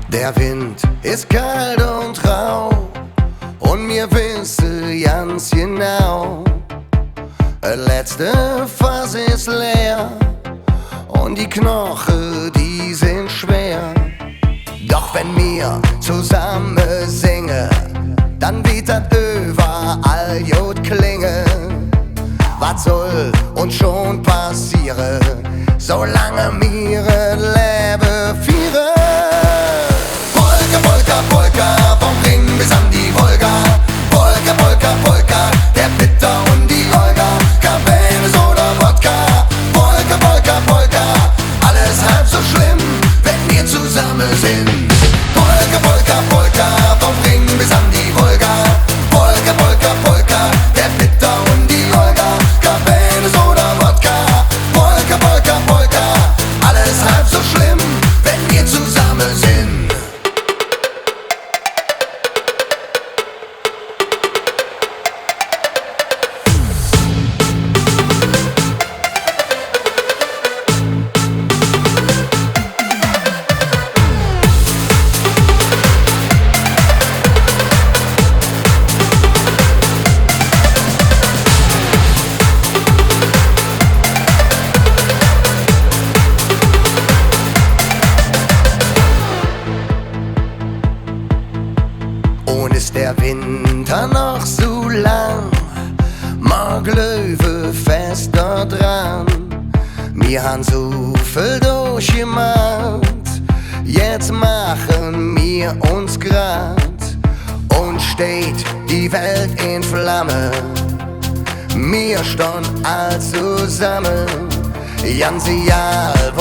Der Wind ist kalt und rau und mir wisse ganz genau, das letzte Fass ist leer und die Knochen, die sind schwer. Doch wenn wir zusammen singen, dann wird das überall gut klingen. Was soll uns schon passieren, solange wir Leben führen? Polka, Polka, Polka, vom Ring bis an die Wolga. Polka, Polka, Polka, der Peter und die Olga. Cabernet oder Wodka. Polka, Polka, Polka, alles halb so schlimm, wenn wir zusammen sind. Polka, Polka, Polka, vom Ring bis an die Wolga. Polka, Polka, Polka, der Peter und die Olga. Cabernet oder Wodka. Polka, Polka, Polka, alles halb so schlimm, wenn wir zusammen sind. Und ist der Winter noch so lang, mag Löwe fester dran. Wir han so viel durchgemacht, jetzt machen wir uns grad und steht die Welt in Flamme. Wir stehen all zusammen, ganz egal